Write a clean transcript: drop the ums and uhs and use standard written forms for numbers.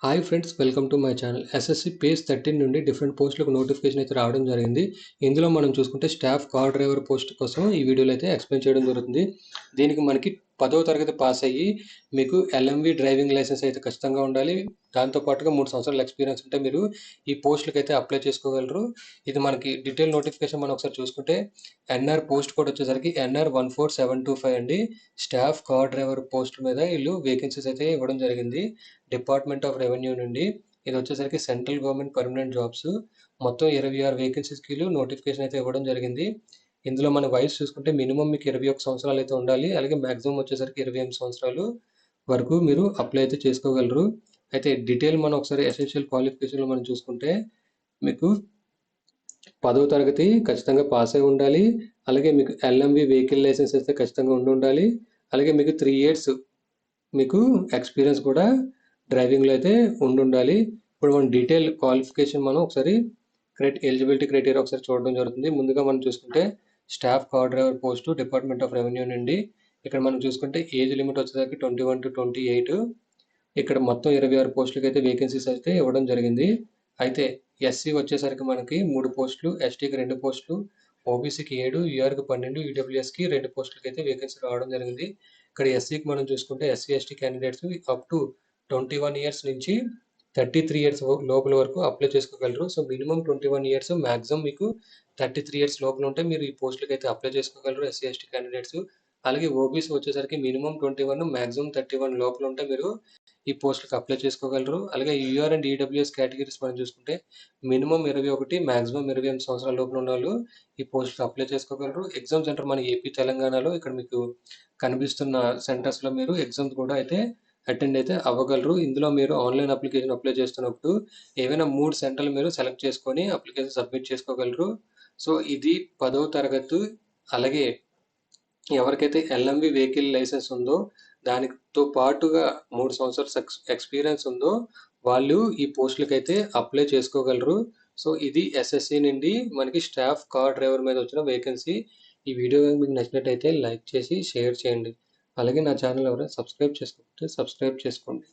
Hi friends, welcome to my channel. SSC page 13 నుండి different పోస్టులకు notification అయితే రావడం జరిగింది. ఇందులో మనం చూసుకుంటే స్టాఫ్ కార్ డ్రైవర్ పోస్ట్ కోసం ఈ వీడియోలో అయితే ఎక్స్ప్లెయిన్ చేయడం జరుగుతుంది. దీనికి మనకి 10వ తరగతి పాస్ అయ్యి మీకు ఎల్ఎంవి డ్రైవింగ్ లైసెన్స్ అయితే ఖచ్చితంగా ఉండాలి. దాంతో పాటుగా 3 సంవత్సరాల ఎక్స్పీరియన్స్ ఉంటే మీరు ఈ పోస్టులకు అయితే అప్లై చేసుకోగలరు. ఇది మనకి డీటెయిల్ నోటిఫికేషన్ మనం ఒకసారి చూసుకుంటే ఎన్ఆర్ పోస్ట్ కోడ్ వచ్చేసరికి ఎన్ఆర్ 14725 అండి. స్టాఫ్ కార్ డ్రైవర్ పోస్ట్ మీద వీళ్ళు వేకెన్సీస్ అయితే ఇవ్వడం జరిగింది. డిపార్ట్మెంట్ ఆఫ్ రెవెన్యూ నుండి. ఇది వచ్చేసరికి సెంట్రల్ గవర్నమెంట్ పర్మనెంట్ జాబ్స్. మొత్తం 26 వేకెన్సీస్కి నోటిఫికేషన్ అయితే ఇవ్వడం జరిగింది. ఇందులో మన వయసు చూసుకుంటే మినిమం మీకు 21 సంవత్సరాలు అయితే ఉండాలి. అలాగే మ్యాక్సిమం వచ్చేసరికి 28 సంవత్సరాలు వరకు మీరు అప్లై అయితే చేసుకోగలరు. అయితే డీటెయిల్ మనం ఒకసారి ఎసెన్షియల్ క్వాలిఫికేషన్లో మనం చూసుకుంటే మీకు 10వ తరగతి ఖచ్చితంగా పాస్ అయి ఉండాలి. అలాగే మీకు ఎల్ఎంవి వెహికల్ లైసెన్స్ అయితే ఖచ్చితంగా ఉండాలి. అలాగే మీకు 3 ఇయర్స్ మీకు ఎక్స్పీరియన్స్ కూడా డ్రైవింగ్లో అయితే ఉండాలి. ఇప్పుడు మనం డీటెయిల్ క్వాలిఫికేషన్ మనం ఒకసారి ఎలిజిబిలిటీ క్రైటీరియా ఒకసారి చూడడం జరుగుతుంది. ముందుగా మనం చూసుకుంటే staff car driver post department of revenue నుండి. ఇక్కడ మనం చూసుకుంటే ఏజ్ లిమిట్ వచ్చేసరికి 21 to 28. ఇక్కడ మొత్తం 26 పోస్టులకి అయితే వేకెన్సీస్ అయితే ఇవ్వడం జరిగింది. అయితే ఎస్సీ వచ్చేసరికి మనకి 3 పోస్టులు, ఎస్టీకి 2 పోస్టులు, ఓబీసీకి 7, యూఆర్కి 12, ఈడబ్ల్యూఎస్కి 2 పోస్టులకి అయితే వేకెన్సీ రావడం జరిగింది. ఇక్కడ ఎస్సీకి మనం చూసుకుంటే SC ST candidates up to 21 years నుంచి 33 ఇయర్స్ లోపల వరకు అప్లై చేసుకోగలరు. సో మినిమం 21 ఇయర్స్, మ్యాక్సిమం మీకు 33 ఇయర్స్ లోపల ఉంటే మీరు ఈ పోస్టులకి అయితే అప్లై చేసుకోగలరు ఎస్సీ ఎస్టీ క్యాండిడేట్స్. అలాగే ఓబీసీ వచ్చేసరికి మినిమం 21, మ్యాక్సిమం 31 లోపల ఉంటే మీరు ఈ పోస్టులకు అప్లై చేసుకోగలరు. అలాగే యూఆర్ అండ్ ఈడబ్ల్యూఎస్ కేటగిరీస్ మనం చూసుకుంటే మినిమం 21, మ్యాక్సిమం 28 సంవత్సరాల లోపల ఉన్న వాళ్ళు ఈ పోస్టులకు అప్లై చేసుకోగలరు. ఎగ్జామ్ సెంటర్ మన ఏపీ తెలంగాణలో ఇక్కడ మీకు కనిపిస్తున్న సెంటర్స్లో మీరు ఎగ్జామ్స్ కూడా అయితే అటెండ్ అయితే అవ్వగలరు. ఇందులో మీరు ఆన్లైన్ అప్లికేషన్ అప్లై చేస్తున్నప్పుడు ఏవైనా 3 సెంటర్లు మీరు సెలెక్ట్ చేసుకొని అప్లికేషన్ సబ్మిట్ చేసుకోగలరు. సో ఇది 10వ తరగతి. అలాగే ఎవరికైతే ఎల్ఎంవి వెహికల్ లైసెన్స్ ఉందో దానితో పాటుగా 3 సంవత్సరాల ఎక్స్పీరియన్స్ ఉందో వాళ్ళు ఈ పోస్టులకు అయితే అప్లై చేసుకోగలరు. సో ఇది ఎస్ఎస్సి నుండి మనకి స్టాఫ్ కార్ డ్రైవర్ మీద వచ్చిన వేకెన్సీ. ఈ వీడియో మీకు నచ్చినట్టయితే లైక్ చేసి షేర్ చేయండి. అలాగే నా ఛానల్ ఎవరైనా సబ్స్క్రైబ్ చేసుకోకపోతే సబ్స్క్రైబ్ చేసుకోండి.